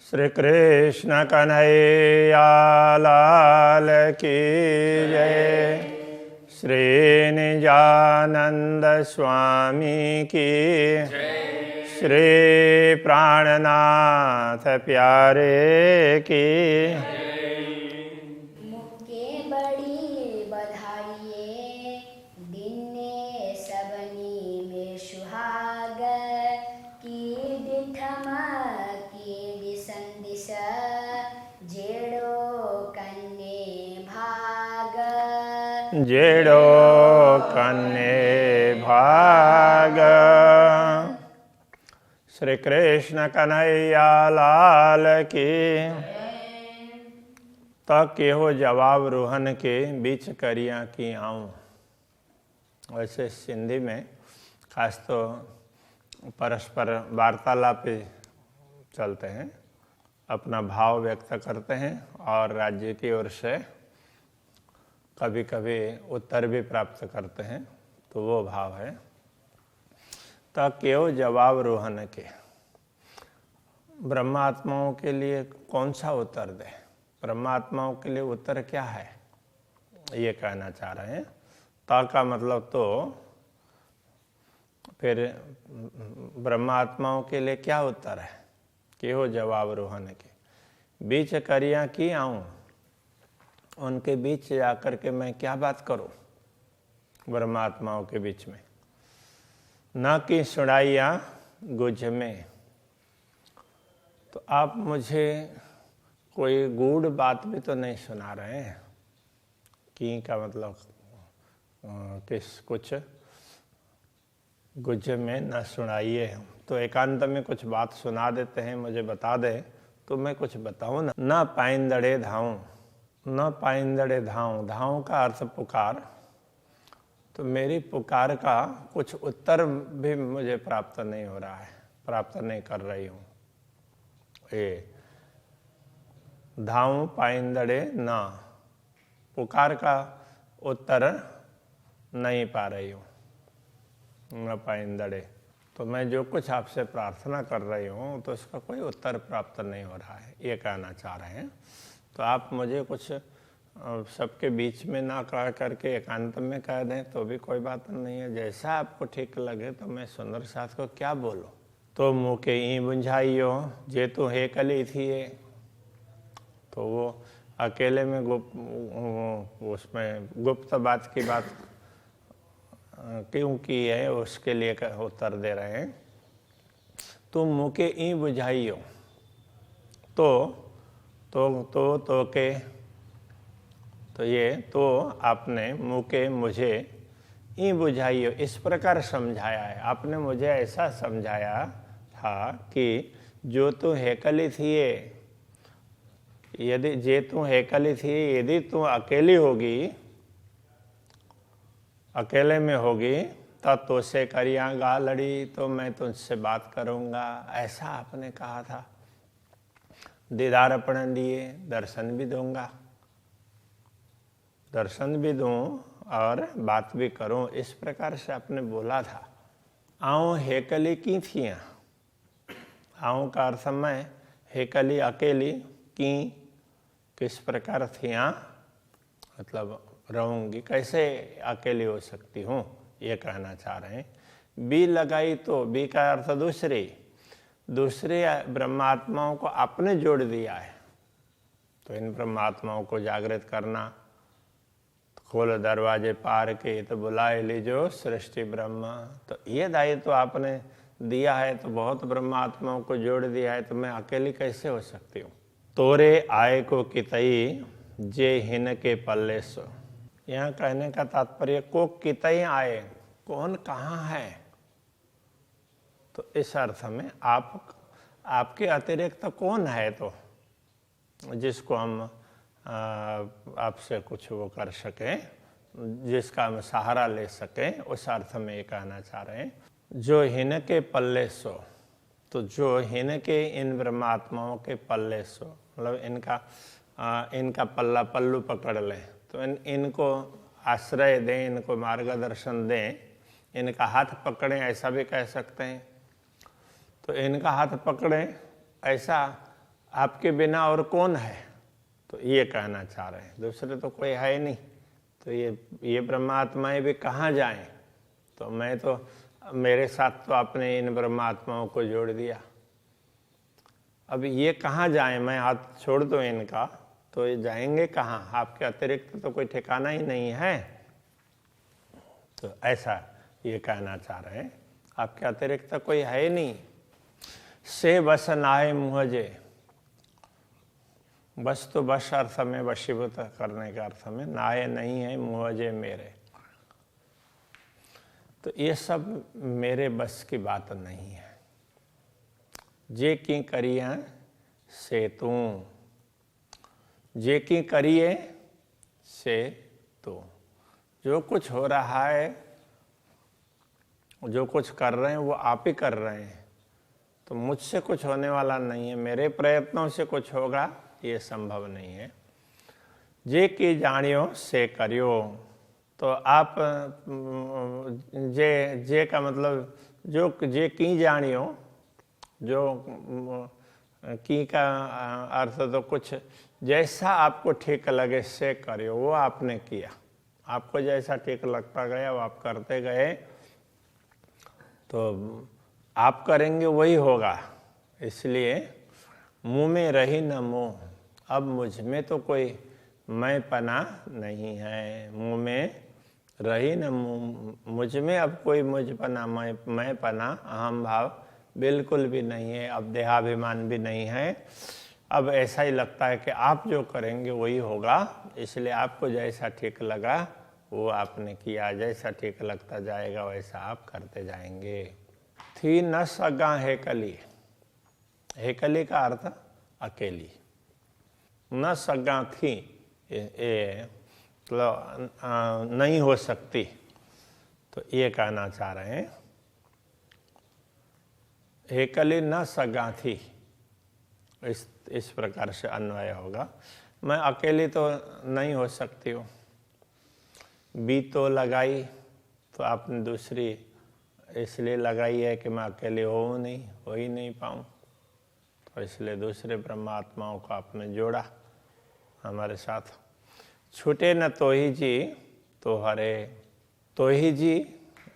श्री कृष्ण कन्हैया लाल की जय। श्री निजानंद स्वामी की जय। श्री प्राणनाथ प्यारे की मुक्के बड़ी बधाइये दिने सबनी में सुहाग की दिठमा की दिसंदिस जेड़ो कन्ने भाग जेड़ो कन्ने भाग। श्री कृष्ण कन्हैया लाल की तक केहो जवाब रोहन के बीच करिया की आऊँ। वैसे सिंधी में खास तो परस्पर वार्तालाप चलते हैं, अपना भाव व्यक्त करते हैं और राज्य की ओर से कभी कभी उत्तर भी प्राप्त करते हैं, तो वो भाव है। तक केहो जवाब रोहन के, ब्रह्मात्माओं के लिए कौन सा उत्तर दे, ब्रह्मात्माओं के लिए उत्तर क्या है, ये कहना चाह रहे हैं। ता का मतलब तो फिर ब्रह्मात्माओं के लिए क्या उत्तर है, कि हो जवाब रोहन के बीच करिया की आऊँ, उनके बीच जाकर के मैं क्या बात करूं, ब्रह्मात्माओं के बीच में। न कि सुनाइया गुझ में, तो आप मुझे कोई गूढ़ बात भी तो नहीं सुना रहे हैं। की का मतलब किस कुछ गुझ में न सुनाइए, तो एकांत में कुछ बात सुना देते हैं, मुझे बता दे तो मैं कुछ बताऊं ना। न पाइंदड़े धाऊं, न पाइंदड़े धाऊं, धाऊं का अर्थ पुकार, तो मेरी पुकार का कुछ उत्तर भी मुझे प्राप्त नहीं हो रहा है, प्राप्त नहीं कर रही हूँ। ये धाऊं पाइंदड़े ना, पुकार का उत्तर नहीं पा रही हूँ। न पाइंदड़े, तो मैं जो कुछ आपसे प्रार्थना कर रही हूँ तो उसका कोई उत्तर प्राप्त नहीं हो रहा है, ये कहना चाह रहे हैं। तो आप मुझे कुछ सबके बीच में ना कह करके एकांत में कह दें तो भी कोई बात नहीं है, जैसा आपको ठीक लगे। तो मैं सुंदर साथ को क्या बोलूं। तो मुँह के ई बुझाइयो जे तो हे कली थी ये, तो वो अकेले में उसमें गुप्त बात की बात क्यों की है, उसके लिए उत्तर दे रहे हैं। तुम मुँह के ई बुझाइयो, तो के, तो ये तो आपने मुँह के मुझे ई बुझाइयो इस प्रकार समझाया है। आपने मुझे ऐसा समझाया था कि जो तू हेकली थी ये, यदि जे तू हेकली थी, यदि तू अकेली होगी, अकेले में होगी, तब तो से करियागा लड़ी, तो मैं तुझसे बात करूँगा, ऐसा आपने कहा था। दीदार अपने दिए, दर्शन भी दूंगा, दर्शन भी दूं और बात भी करूं, इस प्रकार से आपने बोला था। आऊँ हेकली की थियाँ, आऊँ का अर्थ मैं, हेकली अकेली, की किस प्रकार थियाँ, मतलब रहूँगी, कैसे अकेली हो सकती हूँ, ये कहना चाह रहे हैं। बी लगाई तो बी का अर्थ दूसरे ब्रह्मात्माओं को आपने जोड़ दिया है, तो इन ब्रह्मात्माओं को जागृत करना। खोल दरवाजे पार के तो बुलाए लीजो सृष्टि ब्रह्मा, तो ये दायित्व तो आपने दिया है, तो बहुत ब्रह्मात्माओं को जोड़ दिया है, तो मैं अकेली कैसे हो सकती हूँ। तोरे आए को कितई जे हिन के पल्ले सो, यहाँ कहने का तात्पर्य को कितई आए, कौन कहाँ है, तो इस अर्थ में आपके अतिरिक्त कौन है, तो जिसको हम आपसे कुछ वो कर सकें, जिसका हम सहारा ले सकें, उस अर्थ में ये कहना चाह रहे हैं। जो हिन के पल्ले सो, तो जो हिन के इन ब्रह्मात्माओं के पल्ले सो, मतलब इनका पल्ला पल्लू पकड़ लें, तो इनको आश्रय दें, इनको मार्गदर्शन दें, इनका हाथ पकड़ें, ऐसा भी कह सकते हैं। तो इनका हाथ पकड़ें, ऐसा आपके बिना और कौन है, तो ये कहना चाह रहे हैं, दूसरे तो कोई है ही नहीं। तो ये ब्रह्मात्माएं भी कहाँ जाएं? तो मैं तो मेरे साथ तो आपने इन ब्रह्मात्माओं को जोड़ दिया, अब ये कहाँ जाएं? मैं हाथ छोड़ दूं इनका तो ये जाएंगे कहाँ? आपके अतिरिक्त तो कोई ठिकाना ही नहीं है। तो ऐसा ये कहना चाह रहे हैं, आपके अतिरिक्त तो कोई है ही नहीं। से बस नाए मुझे, बस तो बस अर्थ में, वशीभूत करने के अर्थ में, नाए नहीं है मुझे मेरे। तो ये सब मेरे बस की बात नहीं है। जे की करिए से तू, जे की करिए से तू। जो कुछ हो रहा है, जो कुछ कर रहे हैं वो आप ही कर रहे हैं, तो मुझसे कुछ होने वाला नहीं है, मेरे प्रयत्नों से कुछ होगा ये संभव नहीं है। जे की जानियो से करियो, तो आप जे का मतलब जो जे की जानियो, जो की का अर्थ तो कुछ जैसा आपको ठीक लगे से करियो, वो आपने किया, आपको जैसा ठीक लगता गया वो आप करते गए, तो आप करेंगे वही होगा। इसलिए मुँह में रही न मोह, अब मुझ में तो कोई मैं पना नहीं है। मुँह में रही न मुझ में अब कोई मुझ पना, मैं पना, अहम भाव बिल्कुल भी नहीं है, अब देहाभिमान भी नहीं है। अब ऐसा ही लगता है कि आप जो करेंगे वही होगा, इसलिए आपको जैसा ठीक लगा वो आपने किया, जैसा ठीक लगता जाएगा वैसा आप करते जाएंगे। थी न सगा हेकली, हेकली का अर्थ अकेली, न सगा थी मतलब नहीं हो सकती, तो ये कहना चाह रहे हैं हेकली न सगा थी, इस प्रकार से अन्वय होगा। मैं अकेली तो नहीं हो सकती हूँ, बी तो लगाई तो आपने दूसरी इसलिए लगाई है कि मैं अकेले हो ही नहीं पाऊँ, तो इसलिए दूसरे ब्रह्मात्माओं को आपने जोड़ा हमारे साथ। छूटे न तो ही जी तो हरे, तो ही जी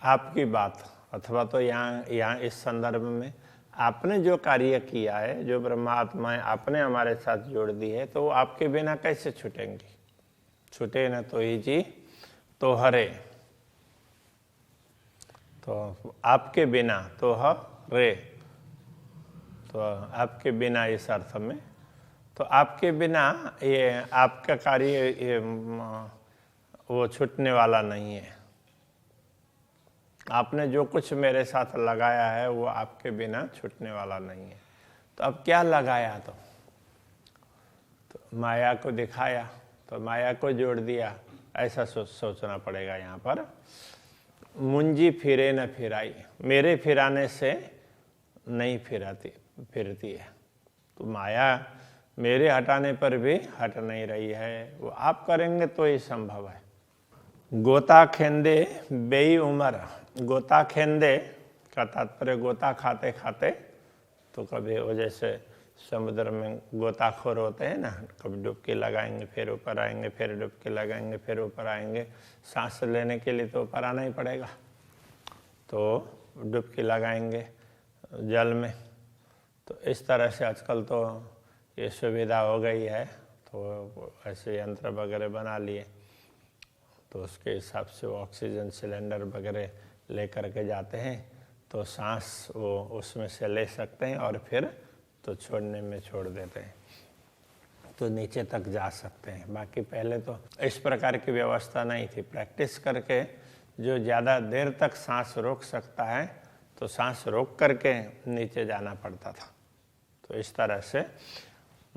आपकी बात, अथवा तो यहाँ इस संदर्भ में आपने जो कार्य किया है, जो ब्रह्मात्माएं आपने हमारे साथ जोड़ दी है, तो वो आपके बिना कैसे छूटेंगी? छूटे न तो ही जी तो हरे, तो आपके बिना, तो हरे, तो आपके बिना इस अर्थ में, तो आपके बिना ये आपका कार्य वो छूटने वाला नहीं है। आपने जो कुछ मेरे साथ लगाया है वो आपके बिना छूटने वाला नहीं है। तो अब क्या लगाया? तो माया को दिखाया, तो माया को जोड़ दिया, ऐसा सोचना पड़ेगा यहाँ पर। मुंजी फिरे न फिराई, मेरे फिराने से नहीं फिरती है, तो माया मेरे हटाने पर भी हट नहीं रही है, वो आप करेंगे तो ये संभव है। गोता खेंदे बेई उमर, गोता खेंदे का तात्पर्य गोता खाते खाते, तो कभी वो जैसे समुद्र में गोताखोर होते हैं ना, कभी डुबकी लगाएंगे फिर ऊपर आएंगे, फिर डुबकी लगाएंगे फिर ऊपर आएंगे, सांस लेने के लिए तो ऊपर आना ही पड़ेगा, तो डुबकी लगाएंगे जल में। तो इस तरह से आजकल तो ये सुविधा हो गई है, तो ऐसे यंत्र वगैरह बना लिए, तो उसके हिसाब से वो ऑक्सीजन सिलेंडर वगैरह ले करके जाते हैं, तो सांस वो उसमें से ले सकते हैं और फिर तो छोड़ने में छोड़ देते हैं, तो नीचे तक जा सकते हैं। बाकी पहले तो इस प्रकार की व्यवस्था नहीं थी। प्रैक्टिस करके जो ज़्यादा देर तक सांस रोक सकता है, तो सांस रोक करके नीचे जाना पड़ता था। तो इस तरह से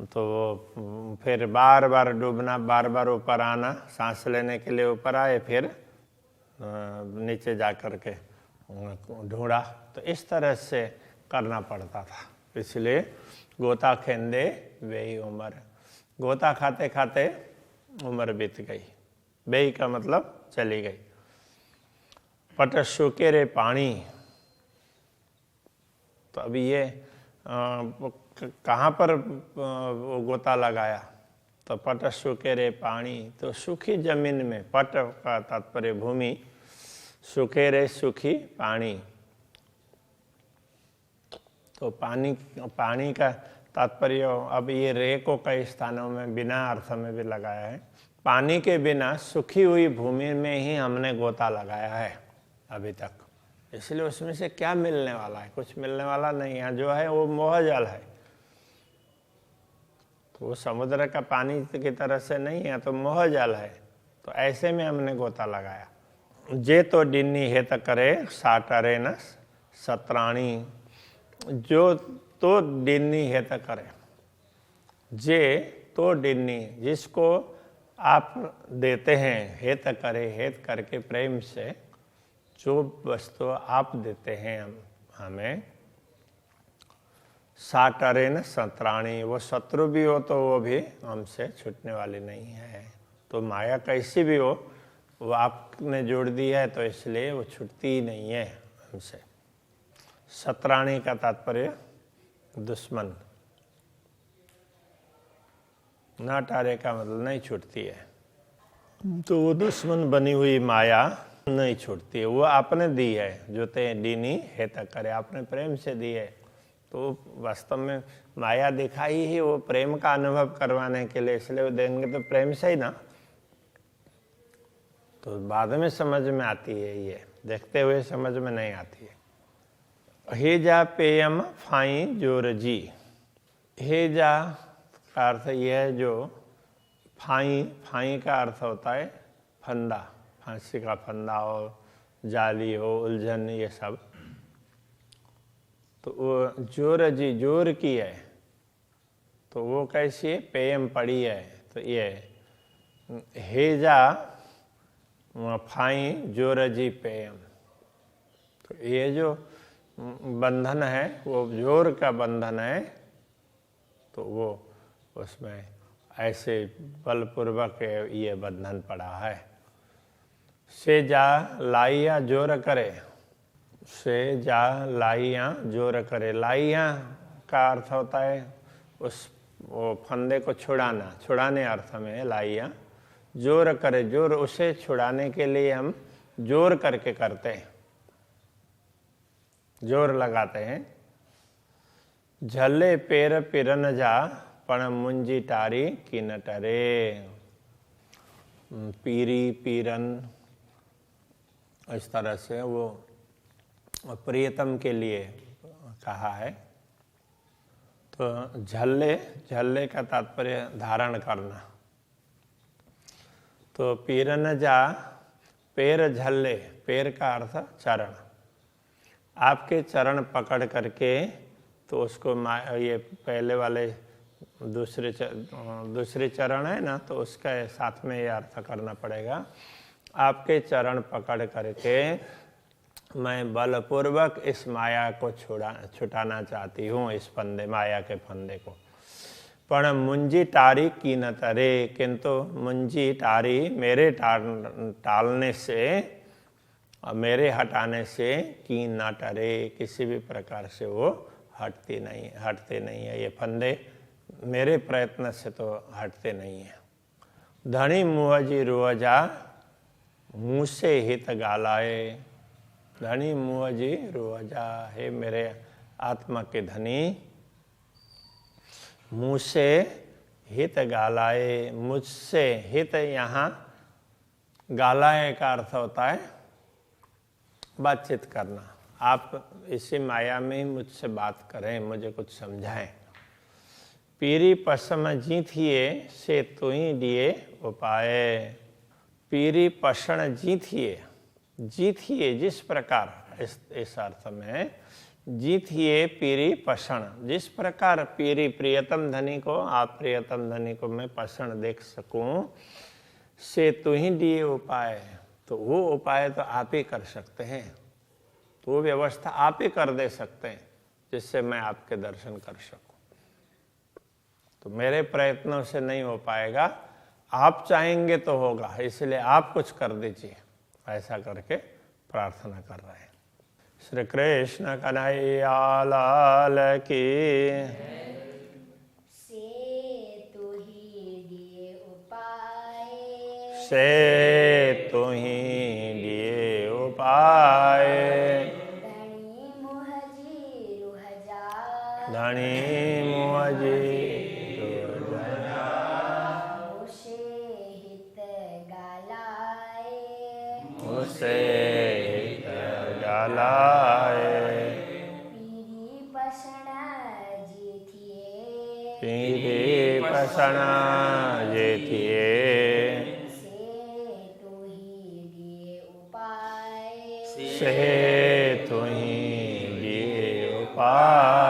तो फिर बार बार डूबना, बार बार ऊपर आना, सांस लेने के लिए ऊपर आए, फिर नीचे जा कर के ढूंढा, तो इस तरह से करना पड़ता था। इसलिए गोता खेंदे वेई उम्र, गोता खाते खाते उम्र बीत गई। बेई का मतलब चली गई। पट सूखे रे पानी, तो अभी ये कहाँ पर वो गोता लगाया, तो पट सूखे रे पानी, तो सूखी जमीन में, पट का तात्पर्य भूमि, सूखे रे सूखी पानी, तो पानी का तात्पर्य अब ये रे को कई स्थानों में बिना अर्थ में भी लगाया है। पानी के बिना सूखी हुई भूमि में ही हमने गोता लगाया है अभी तक, इसलिए उसमें से क्या मिलने वाला है, कुछ मिलने वाला नहीं है। जो है वो मोह जल है, तो वो समुद्र का पानी की तरह से नहीं है, तो मोह जल है। तो ऐसे में हमने गोता लगाया। जे तो डिन्नी हेत करे साटरे न सत्राणी, जो तो डिन्नी हेत करे, जे तो डिन्नी जिसको आप देते हैं, हेत करे, हेत करके प्रेम से जो वस्तु आप देते हैं हमें, साटरे न सत्राणी, वो शत्रु भी हो तो वो भी हमसे छूटने वाली नहीं है। तो माया कैसी भी हो, वो आपने जोड़ दी है, तो इसलिए वो छूटती ही नहीं है हमसे। सत्राणी का तात्पर्य दुश्मन, ना टारे का मतलब नहीं छूटती है। तो वो दुश्मन बनी हुई माया नहीं छूटती है, वो आपने दी है। जो ते डीनी हेत करे, आपने प्रेम से दी है। तो वास्तव में माया दिखाई ही वो प्रेम का अनुभव करवाने के लिए, इसलिए वो देंगे तो प्रेम से ही ना। तो बाद में समझ में आती है, ये देखते हुए समझ में नहीं आती है। हेजा पेयम फाई जोर जी, हेजा का अर्थ यह है जो फाई का अर्थ होता है फंदा, फांसी का फंदा हो, जाली हो, उलझन, ये सब। तो वो जोर जी, जोर की है, तो वो कैसी है, पेयम पड़ी है। तो ये हेजा फाई जोर जी पेयम, तो ये जो बंधन है वो जोर का बंधन है। तो वो उसमें ऐसे बलपूर्वक ये बंधन पड़ा है। से जा लाइया जोर करे, से जा लाइया जोर करे, लाइया का अर्थ होता है उस वो फंदे को छुड़ाना, छुड़ाने अर्थ में लाइया। जोर करे, जोर उसे छुड़ाने के लिए हम जोर करके करते हैं, जोर लगाते हैं। झले पेर पिरन जा पण मुंजी टारी की न टरे, पीरी पीरन, इस तरह से वो प्रियतम के लिए कहा है। तो झल्ले, झल्ले का तात्पर्य धारण करना। तो पीरन जा, पैर झल्ले, पैर का अर्थ चरण, आपके चरण पकड़ करके, तो उसको ये पहले वाले दूसरे चरण है ना, तो उसका साथ में ये अर्थ करना पड़ेगा। आपके चरण पकड़ करके मैं बलपूर्वक इस माया को छुटाना चाहती हूँ, इस फंदे, माया के फंदे को। पण मुंजी टारी की न तरे, किंतु मुंजी टारी मेरे टालने से, मेरे हटाने से की न टरे, किसी भी प्रकार से वो हटते नहीं है। ये फंदे मेरे प्रयत्न से तो हटते नहीं है। धनी मुहजी रुअजा मुँह से हित गालाए, धनी मुहजी रुअजा, हे मेरे आत्मा के धनी, मुँह से हित गालाए, मुझसे हित, यहाँ गालाए का अर्थ होता है बातचीत करना। आप इसी माया में ही मुझसे बात करें, मुझे कुछ समझाएं। पीरी पसम जीथिए से तुई दिए उपाय, पीरी पसण जीथिए, जीथिए जिस प्रकार, इस अर्थ में जीथिए पीरी पसण, जिस प्रकार पीरी प्रियतम धनी को, आप प्रियतम धनी को मैं पसण देख सकूं, से तुही दिए उपाय, तो वो उपाय तो आप ही कर सकते हैं, तो वो व्यवस्था आप ही कर दे सकते हैं जिससे मैं आपके दर्शन कर सकूं। तो मेरे प्रयत्नों से नहीं हो पाएगा, आप चाहेंगे तो होगा, इसलिए आप कुछ कर दीजिए, ऐसा करके प्रार्थना कर रहे हैं। श्री कृष्ण कन्हैया लाल की। से तू ही दिए उपाय, से तू ही दिए उपाय। धनी मुहजी रुह जा, धनी मुझे मुझे हित गालाए, उसे गालाए। पीरी पसना जीथिए, पीरी पसना जेतिए। से तू ही दिए उपाय, से तू ही दिए उपाय।